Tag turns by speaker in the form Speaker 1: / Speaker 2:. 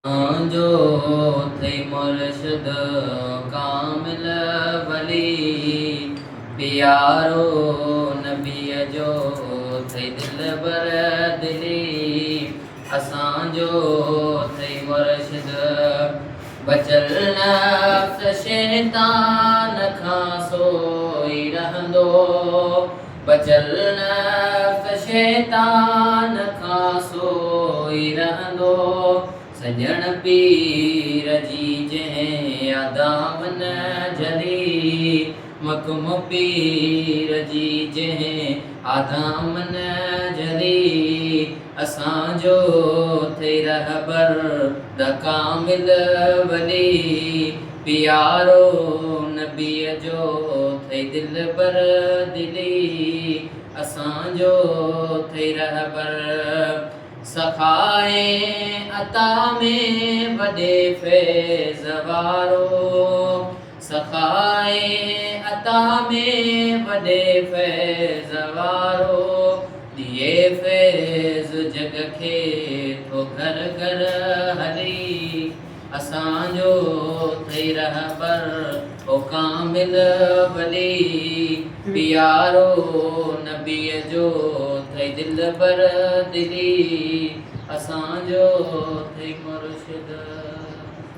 Speaker 1: जो थई मुर्शिद कामिल वली प्यारो नबीअ जो थई दिलबर दिली असांजो थई मुर्शिद बचल नफ्स शैतान खां सोई रहंदो बचल नफ्स शैतान खां सोई रहंदो सजण पीर जी जंहिं यादाम न जली मखम पीर जी जंहिं आदाम न जली असांजो थई रहबर द कामिल वली प्यारो नबीअ जो थई दिलबर दिली असांजो थई रहबर सखाए अता में वॾे फैज़ वारो सखाए अता में वॾे फैज़ वारो दिए फैज़ जग खे थो घर घर हली असांजो थई रहबर ओ कामिल वली प्यारो नबीअ जो थई दिलबर दिली असांजो थई मुर्शिद।